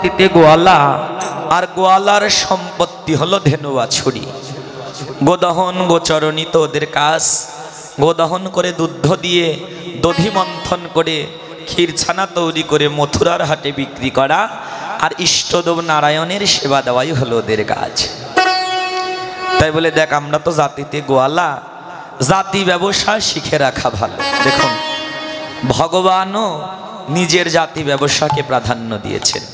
জাতিতে গোয়ালা, আর গোয়ালার সম্পত্তি হলো ধেনু বাছুরি। গোদহন গোচরণী তো ওদের কাজ। গোদহন করে দুধ দিয়ে দধি মন্থন করে ক্ষীর ছানা তৈরি করে মথুরার হাটে বিক্রি করা, আর ইষ্টদেব নারায়ণের সেবা দেওয়াই হলো ওদের কাজ। তাই বলে দেখ, আমরা তো জাতিতে গোয়ালা, জাতি ব্যবসা শিখে রাখা ভালো। দেখুন, ভগবানও নিজের জাতি ব্যবসাকে প্রাধান্য দিয়েছেন।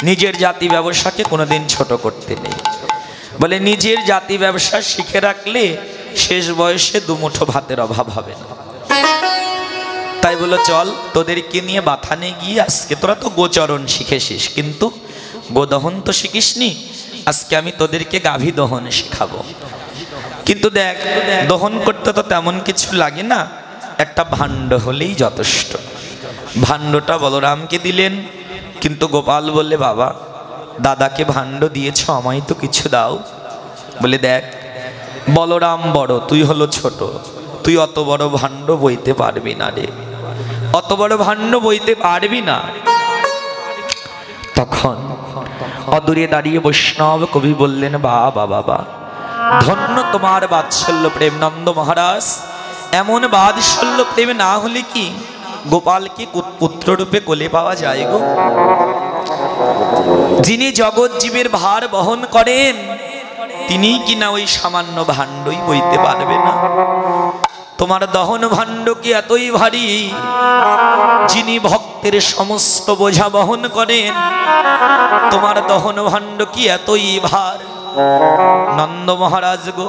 নিজের জাতি ব্যবসাকে কোনোদিন ছোট করতে নেই। বলে নিজের জাতি ব্যবসা শিখে রাখলে শেষ বয়সে দুমুঠো ভাতের অভাব হবে না। তাই বলো চল তোদেরকে নিয়ে বাথানে গিয়ে, আজকে তোরা তো গোচরণ শিখেছিস কিন্তু গোদহন তো শিখিসনি, আজকে আমি তোদেরকে গাভী দহন শেখাবো। কিন্তু দেখ, দহন করতে তো তেমন কিছু লাগে না, একটা ভাণ্ড হলেই যথেষ্ট। ভাণ্ডটা বলরামকে দিলেন, কিন্তু গোপাল বললে, বাবা দাদাকে ভাণ্ড দিয়েছ, আমায় তো কিছু দাও। বলে দেখ, বলরাম বড়, তুই হলো ছোট, তুই অত বড় ভাণ্ড বইতে পারবি না রে, অত বড় ভাণ্ড বইতে পারবি না। তখন অদূরে দাঁড়িয়ে বৈষ্ণব কবি বললেন, বাবা বাবা, ধন্য তোমার বাৎসল্য প্রেম নন্দ মহারাজ। এমন বাৎসল্য প্রেম না হলে কি গোপালকে পুত্র রূপে কোলে পাওয়া যায় গো? যিনি জগৎ জীবের ভার বহন করেন, তিনি কিনা ওই সামান্য ভাণ্ডই বইতে পারবে না? তোমার দহন ভাণ্ড কি এতই ভারী? যিনি ভক্তের সমস্ত বোঝা বহন করেন, তোমার দহন ভাণ্ড কি এতই ভার? নন্দ মহারাজ গো,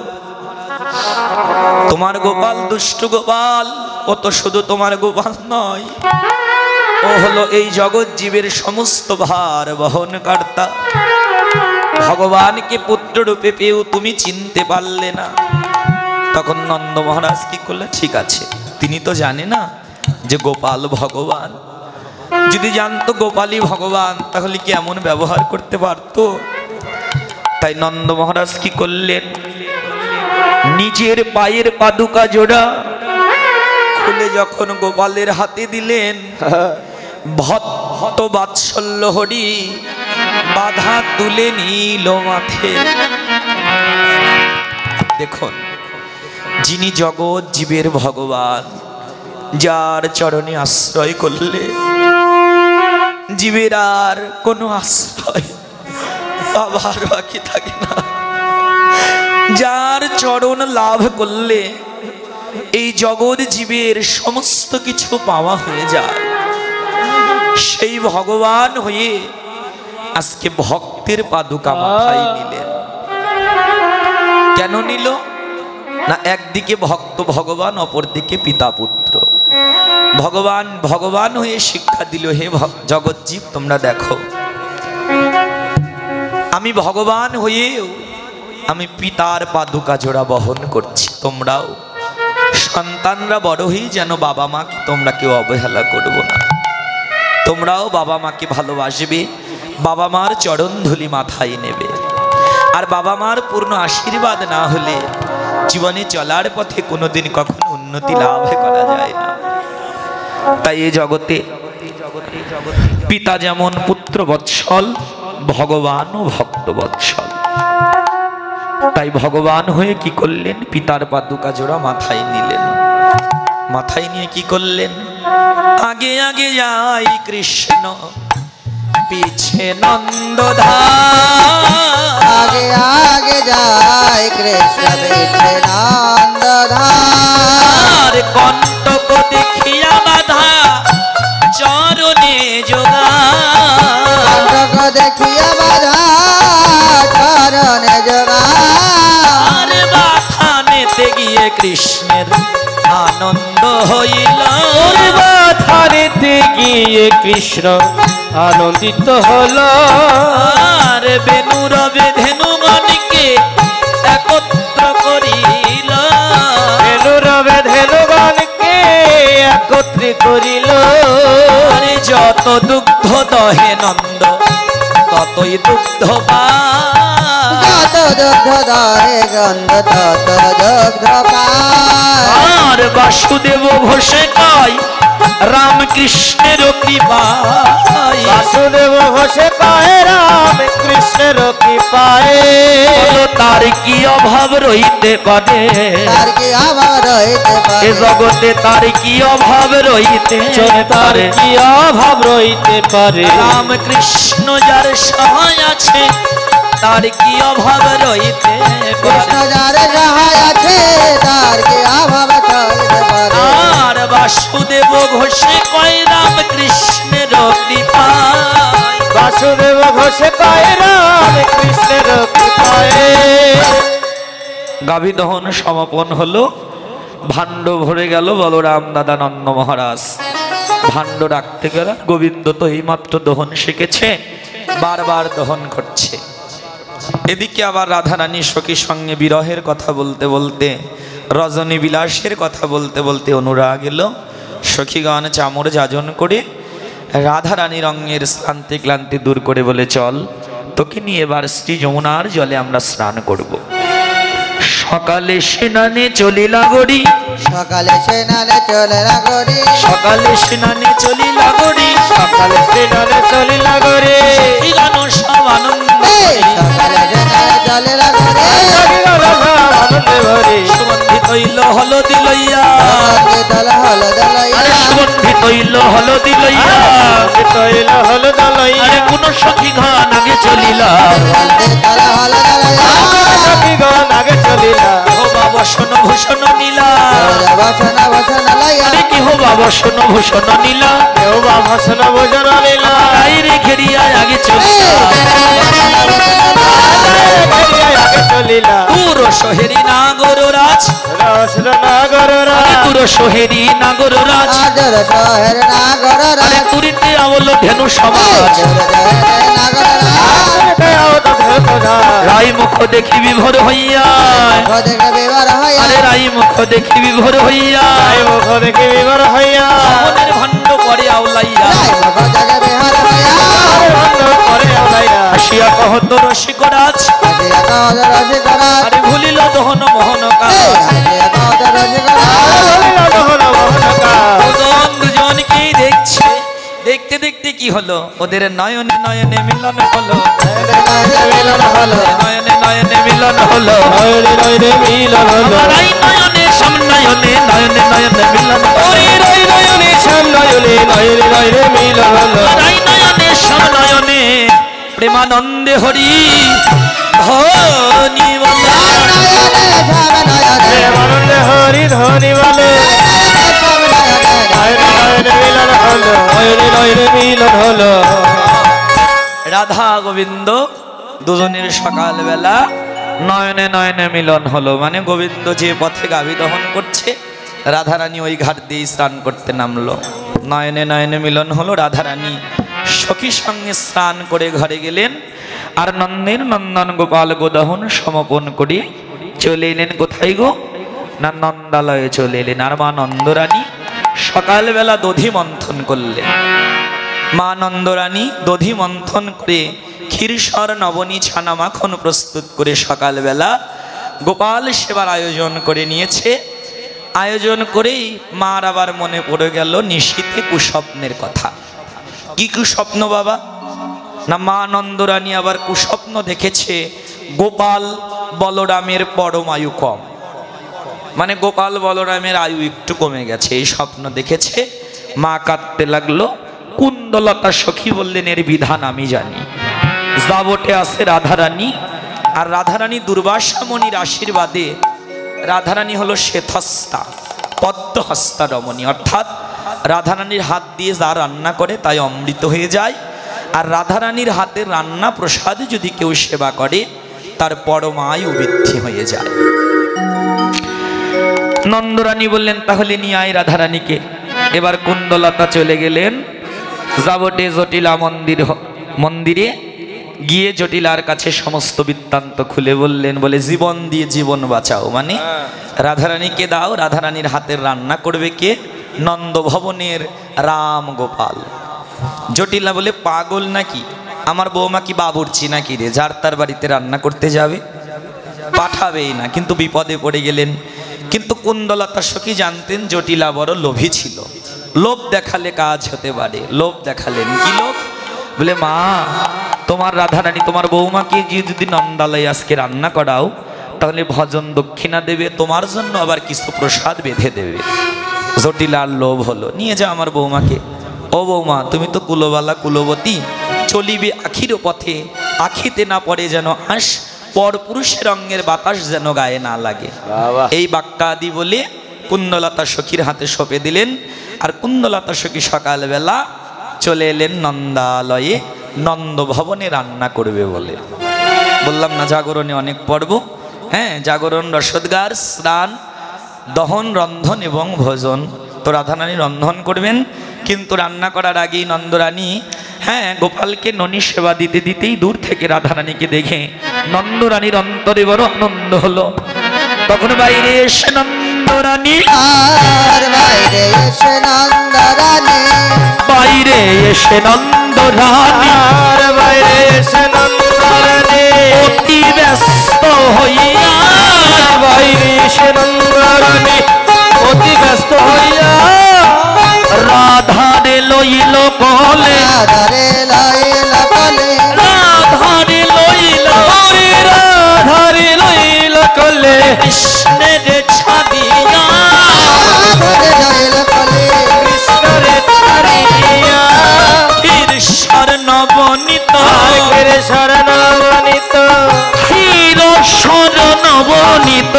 তোমার গোপাল দুষ্ট গোপাল, ও তো শুধু তোমার গোপাল নয়, ও হলো এই জগৎ জীবের সমস্ত ভার বহন কর্তা। ভগবানকে পুত্র রূপে পেয়েও তুমি চিনতে পারলে না। তখন নন্দ মহারাজ কি করলে, ঠিক আছে, তিনি তো জানে না যে গোপাল ভগবান। যদি জানতো গোপালই ভগবান, তাহলে কি এমন ব্যবহার করতে পারতো? তাই নন্দ মহারাজ কি করলেন, নিজের পায়ের পাদুকা জোড়া খুলে যখন গোপালের হাতে দিলেন, ভক্ত বাৎসল্য হরি বাধা তুলে নিল মাথে। দেখুন, যিনি জগৎ জীবের ভগবান, যার চরণে আশ্রয় করলে জীবের আর কোনো আশ্রয় আবার বাকি থাকে না। যার চরণ লাভ করলে এই জগৎ জীবের সমস্ত কিছু পাওয়া হয়ে যায়, সেই ভগবান হয়ে আজকে ভক্তের পাদুকা মাথায় নিলেন। কেন নিল না? একদিকে ভক্ত ভগবান, অপরদিকে পিতা পুত্র। ভগবান ভগবান হয়ে শিক্ষা দিল, হে জগৎ জীব, তোমরা দেখো, আমি ভগবান হয়েও আমি পিতার পাদুকা জোড়া বহন করছি। তোমরাও সন্তানরা বড় হয়ে যেন বাবা মাকে তোমরা কেউ অবহেলা করবো না। তোমরাও বাবা মাকে ভালোবাসবে, বাবা মার চরণ ধুলি মাথায় নেবে। আর বাবা মার পূর্ণ আশীর্বাদ না হলে জীবনে চলার পথে কোনোদিন কখনো উন্নতি লাভ করা যায় না। তাই এই জগতে পিতা যেমন পুত্র বৎসল, ভগবানও ভক্ত বৎসল। তাই ভগবান হয়ে কি করলেন, পিতার পাদুকা জোড়া মাথায় নিলেন। মাথায় নিয়ে কি করলেন, আগে আগে যাই কৃষ্ণ, পিছে নন্দধার। আগে আগে যায় কৃষ্ণ, পিছে নন্দধার। কণ্টক দেখিয়া বাধা চরণে যোগার। কণ্টক দেখিয়া বাধা চরণে যোগার। বাথানেতে গিয়ে কৃষ্ণের আনন্দ হইল। বাথানেতে গিয়ে কৃষ্ণ আনন্দিত হল। আর বেনুরবে ধেনুগণকে একত্র করিল। বেনুরবে ধেনুগণকে একত্রে করিল। আরে যত দুগ্ধ দহে নন্দ, ততই দুগ্ধ পায়। যত দুগ্ধ দহে গন্ধ, তত দুগ্ধ পায়। আর বাসুদেব ঘোষে কয়, রামকৃষ্ণের কৃপায় বাসুদেব ঘোষে কহে রাম কৃষ্ণের কৃপায় বলো তার কি অভাব রইতে পারে তার কি আবার হইতে এ পারে জগতে তার কি অভাব রইতে তার পারে কি অভাব রইতে পারে রামকৃষ্ণ যার সহায় আছে তার কি অভাব রইতে কৃষ্ণ পারে যার সহায় আছে তার কি অভাব হইতে পারে আর বাসুদেব ঘোষে কয় রামকৃষ্ণের কৃপায় বাসুদেব ঘোষে কহে রাম কৃষ্ণের কৃপায় গাভী দহন সমাপন হলো ভাণ্ড ভরে গেল বলরাম দাদা নন্দ মহারাজ ভাণ্ড রাখতে গেল গোবিন্দ তো এইমাত্র দহন শিখেছে বারবার দহন করছে এদিকে আবার রাধারানী সখীর সঙ্গে বিরহের কথা বলতে বলতে রজনী বিলাসের কথা বলতে বলতে অনুরাগ এলো সখীগণ চামর যাজন করে রাধারানী রঙের শ্রান্তি ক্লান্তি দূর করে বলে চল তোকে নিয়ে এবার শ্রী যমুনার জলে আমরা স্নান করব। সকালে স্নানে চলিলা গড়ি সকালে স্নানে চলে না করি সকালে স্নানে চলিলা গড়ি সকালে স্নানে চলিলা গরে মিলানো সব আনন্দ সকালে স্নানে চলে না করি আনন্দে ভরে সুগন্ধি তৈল হলদি লইয়া দল হলো দলইয়া আরে সুগন্ধি তৈল হলদি লইয়া তৈল হল দলই আরে কোন সখী ঘন আগে চলিলা দল হলো দলইয়া আগে চলিলা হবা বসন ভূষণ নীলা বসন বসন লইয়া আরে কি হবা বসন ভূষণ নীলা কেউ বা ভাষণ ভোজন লীলা গাইরে ঘেরিয়া আগে চলিলা আগে চলিলা পুর সোহেরি নাগর রাজ রসন নাগর আরে পুর সোহেরি নাগর রাজ আদর শহর নাগর আরে পুরীতে আবল ধেনু সমাজ নাগর রাই মুখ দেখি বিভোর হইয়া দেখে বিবার হইয়া আরে রাই মুখ দেখি বিভোর হইয়া মুখ দেখে বিবর হইয়া মনের ভণ্ড করে আউলাইয়া দেখে বিহার হইয়া করে আলাইয়া আসিয়া কহত রসিকরাজ আসিয়া কদ রসি করা আরে ভুলিল দহন মোহন কাজ আসিয়া কদ রসি করা দুজন দুজনকেই দেখছে দেখতে দেখতে কি হলো ওদের নয়নে নয়নে মিলন হলো মিলন হলো নয়নে নয়নে মিলন হলো নয়নে নয়নে মিলন হলো আমার এই নয়নে সামনয়নে নয়নে নয়নে মিলন ওই নয়নে শ্যাম নয়নে নয়নে নয়নে মিলন হলো আমার এই নয়নে সামনয়নে প্রেমানন্দে হরি ধনি বলা আনন্দে হরি ধ্বনি বলে নয়নে নয়নে মিলন হলো নয়নে নয়নে মিলন হলো রাধা গোবিন্দ দুজনের সকালবেলা নয়নে নয়নে মিলন হলো মানে গোবিন্দ যে পথে গাভী দহন করছে রাধারানী ওই ঘাট দিয়ে স্নান করতে নামলো নয়নে নয়নে মিলন হলো রাধারানী সখীর সঙ্গে স্নান করে ঘরে গেলেন আর নন্দের নন্দন গোপাল গোদহন সমাপন করে চলে এলেন কোথায় গো না নন্দালয়ে চলে এলেন আর মা নন্দরানী সকালবেলা দধি মন্থন করলেন মা নন্দরানী দধি মন্থন করে ক্ষীরসর নবনী ছানা মাখন প্রস্তুত করে সকালবেলা গোপাল সেবার আয়োজন করে নিয়েছে আয়োজন করেই মার আবার মনে পড়ে গেল নিশীথে কুস্বপ্নের কথা কি কুস্বপ্ন বাবা না মা নন্দরানী আবার কুস্বপ্ন দেখেছে গোপাল বলরামের পরম আয়ু কম মানে গোপাল বলরামের আয়ু একটু কমে গেছে এই স্বপ্ন দেখেছে মা কাঁদতে লাগলো কুন্দলতা সখী বললেন এর বিধান আমি জানি যাবটে আছে রাধারানী আর রাধারানী দুর্বাসা মুনির আশীর্বাদে রাধারানী হলো শ্বেতহস্তা পদ্মহস্তা রমণী অর্থাৎ রাধারানীর হাত দিয়ে যা রান্না করে তাই অমৃত হয়ে যায় আর রাধারানীর হাতের রান্না প্রসাদ যদি কেউ সেবা করে তার পরমায়ু বৃদ্ধি হয়ে যায় নন্দরানী বললেন তাহলে নিয়ে আয় রাধারানীকে এবার কুন্দলতা চলে গেলেন যাবটে জটিলা মন্দিরে গিয়ে জটিলার কাছে সমস্ত বৃত্তান্ত খুলে বললেন বলে জীবন দিয়ে জীবন বাঁচাও মানে রাধারানীকে দাও রাধারানীর হাতের রান্না করবে কে নন্দভবনের রাম গোপাল জটিলা বলে পাগল নাকি আমার বৌমা কি বাবুর্চি নাকি রে যার তার বাড়িতে রান্না করতে যাবে পাঠাবেই না কিন্তু বিপদে পড়ে গেলেন কিন্তু কুন্দলতা সখী জানতেন জটিলা বড় লোভী ছিল লোভ দেখালে কাজ হতে পারে। লোভ দেখালেন, কি লোভ? বলে মা, তোমার রাধারানী তোমার বৌমাকে যদি নন্দালয়ে আজকে রান্না করাও তাহলে ভজন দক্ষিণা দেবে, তোমার জন্য আবার কিছু প্রসাদ বেঁধে দেবে। জটিল আর লোভ হলো, নিয়ে যা আমার বৌমাকে। ও বৌমা, তুমি তো কুলবালা কুলবতী, চলিবে আখির পথে, আখিতে না পড়ে যেন আস, পর পুরুষের অঙ্গের বাতাস যেন গায়ে না লাগে। বাবা। এই বাক্যাদি বলে কুন্দলতা সখীর হাতে সঁপে দিলেন। আর কুন্দলতা সখী সকালবেলা চলে এলেন নন্দালয়ে, নন্দ ভবনে রান্না করবে বলে। বললাম না জাগরণে অনেক পর্ব, হ্যাঁ, জাগরণ, রসদগার, স্নান, দহন, রন্ধন এবং ভোজন। তো রাধারানী রন্ধন করবেন, কিন্তু রান্না করার আগেই নন্দরানী, হ্যাঁ, গোপালকে ননী সেবা দিতে দিতেই দূর থেকে রাধারানীকে দেখে নন্দরানীর অন্তরে বড় আনন্দ হলো। তখন বাইরে এসে নন্দরানী, আর বাইরে এসে নন্দরানী, বাইরে এসে নন্দরানী, আর বাইরে এসে নন্দরানী অতি ব্যস্ত হইয়া, বাইরে এসে নন্দরানী অতি ব্যস্ত হইয়া রাধারে লইল কোলে, রাধারে লাইল বলে, রাধারে লইল, রাধারি লইল কোলে কৃষ্ণের ছাদিয়া, রাধারে লাইল বলে, কৃষ্ণের ছাড়িয়া ক্ষীরসর নবনীত, ক্ষীরেশ্বর নবনীত ক্ষীরসর নবনীত,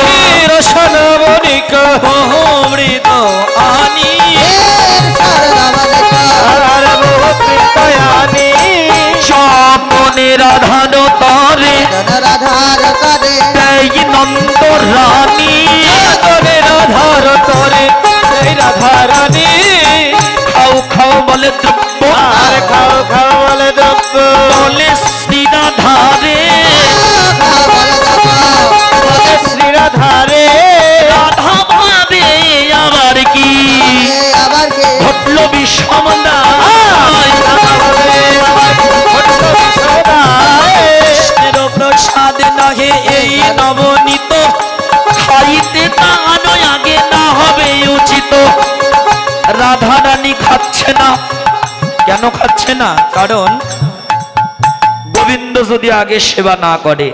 রসনবনিক বহুমৃত আনি, আর বহুতৃতয়ানি স্বপনে রাধার তরে রাধার করে, দেয় নন্দ রানী, তরে রাধার তরে সেই রাধারানী খাও খাও বলে দ্রব্য, আর খাও খাও বলে দ্রব্য বলে শ্রী রাধারে, বলে শ্রী রাধারে রাধা ভাবে আবার কি আবার কে ঘটল বিষম দায়, কৃষ্ণের প্রসাদ নহে এই নবনীত, খাইতে না নয় আগে না হবে উচিত। রাধারানী খাচ্ছে না। কেন খাচ্ছে না? কারণ গোবিন্দ যদি আগে সেবা না করে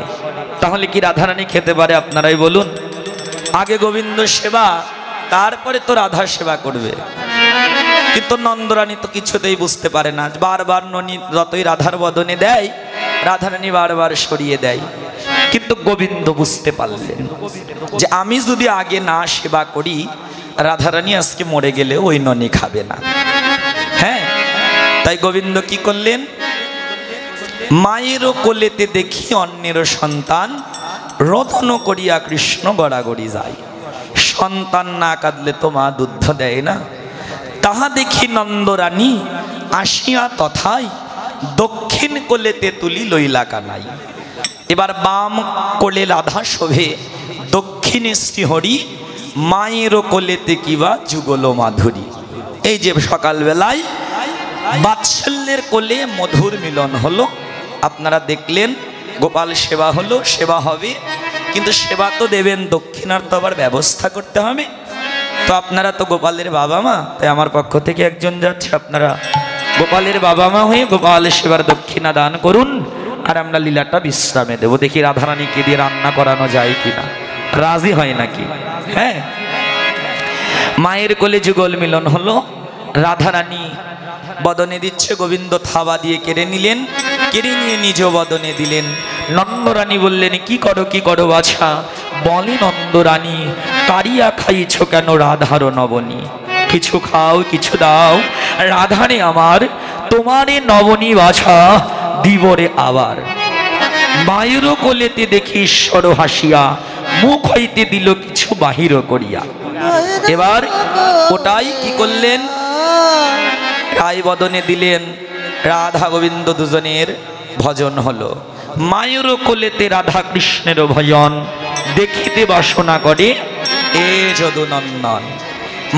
তাহলে কি রাধারানী খেতে পারে? আপনারাই বলুন। আগে গোবিন্দ সেবা, তারপরে তো রাধা সেবা করবে। কিন্তু নন্দরানী তো কিছুতেই বুঝতে পারে না। বারবার ননী যতই রাধার বদনে দেয়, রাধারানী বারবার সরিয়ে দেয়। কিন্তু গোবিন্দ বুঝতে পারলেন যে আমি যদি আগে না সেবা করি, রাধারানী আজকে মরে গেলে ওই ননী খাবে না। হ্যাঁ, তাই গোবিন্দ কি করলেন? মায়েরও কোলেতে দেখি অন্যেরও সন্তান, রোদন করিয়া কৃষ্ণ গড়াগড়ি যায়। সন্তান না কাঁদলে তো মা দুধ দেয় না। তাহা দেখি নন্দরানী আসিয়া তথায় দক্ষিণ কোলেতে তুলি লইলা কানাই। এবার বাম কোলে রাধা শোভে, দক্ষিণে শ্রীহরি, মায়েরও কোলেতে কিবা যুগল মাধুরী। এই যে সকালবেলায় বাৎসল্যের কোলে মধুর মিলন হলো। আপনারা দেখলেন, গোপাল সেবা হলো, সেবা হবে, কিন্তু সেবা তো দেবেন, দক্ষিণার তো আবার ব্যবস্থা করতে হবে। তো আপনারা তো গোপালের বাবা মা, তাই আমার পক্ষ থেকে একজন যাচ্ছে, আপনারা গোপালের বাবা মা হয়ে গোপাল সেবার দক্ষিণা দান করুন। আর আমরা লীলাটা বিশ্রামে দেবো। দেখি রাধারানীকে দিয়ে রান্না করানো যায় কিনা, রাজি হয় নাকি। হ্যাঁ, মায়ের কোলে যুগল মিলন হলো। রাধারানী বদনে দিচ্ছে, গোবিন্দ থাবা দিয়ে কেড়ে নিলেন, কেড়ে নিয়ে নিজ বদনে দিলেন। নন্দরানী বললেন, কি করো বাছা? বলে নন্দরানী, কারিয়া খাইছ কেন রাধার নবনী? কিছু খাও, কিছু দাও রাধারে আমার, তোমারে নবনী বাছা দিবরে আবার। মায়েরও কোলেতে দেখি ঈশ্বর হাসিয়া, মুখ হইতে দিল কিছু বাহির করিয়া। এবার ওটাই কি করলেন? রায় বদনে দিলেন। রাধা গোবিন্দ দুজনের ভজন হলো। মায়েরও কোলেতে রাধা কৃষ্ণের ভজন, দেখিতে বাসনা করে এ যদুনন্দন।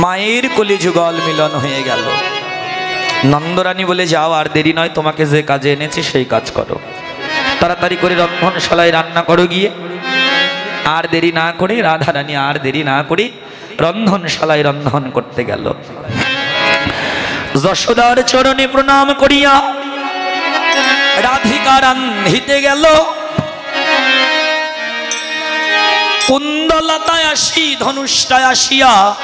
মায়ের কোলে যুগল মিলন হয়ে গেল। নন্দরানী বলে, যাও, আর দেরি নয়, তোমাকে যে কাজে এনেছে সেই কাজ করো। তাড়াতাড়ি করে রন্ধনশালায় রান্না করো গিয়ে। আর দেরি না করে রাধারানী আর দেরি না করে রন্ধনশালায় রন্ধন করতে গেল। যশোদার চরণে প্রণাম করিয়া রাধিকা রান্ধিতে গেল। কুন্দলতায় আসি ধনুষ্টায় আসিয়া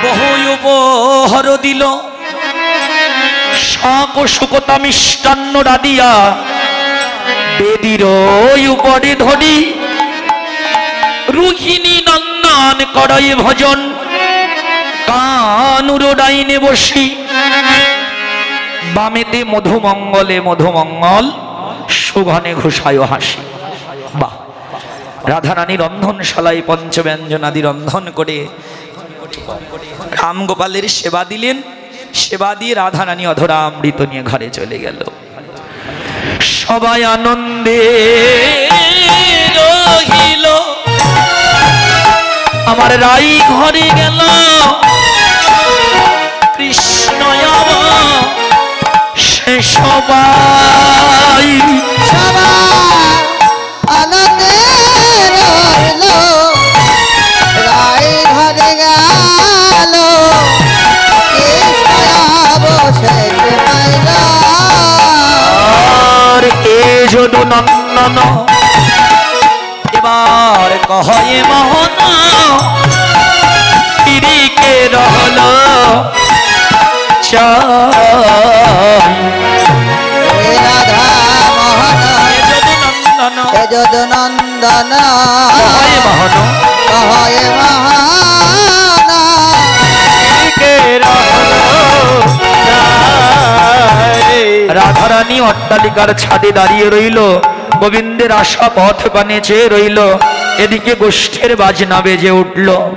বহু উপহার দিল। শাক ও শুকতা মিষ্টান্ন রাধিয়া বেদির উপরে ধরি রুহিণী নন্দন করয় ভজন কানুর ডাইনে বসি। বামেতে মধুমঙ্গলে মধুমঙ্গল সুঘনে ঘোষায় হাসি। বাহ! রাধারানী রন্ধনশালায় পঞ্চব্যঞ্জনাদি রন্ধন করে রামগোপালের সেবা দিলেন। সেবা দিয়ে রাধারানী অধরা অমৃত নিয়ে ঘরে চলে গেল। সবাই আনন্দে রহিল। আমার রাই ঘরে গেল কৃষ্ণ সে সবাই আনন্দে রইল রাই ঘরে গেল অবশেষ পাইল। আর এ যদু নন্দন এবার কহে মোহন ফিরিকে রহল চাই। রাধা মোহন এ যদু নন্দন এ যদু নন্দন কহে মোহন কহে মহান ফিরিকে রহল চাই। রাধারানী অট্টালিকার ছাদে দাঁড়িয়ে রইল। গোবিন্দের আশা পথ পানে চেয়ে রইল। এদিকে গোষ্ঠের বাজনা বেজে উঠল।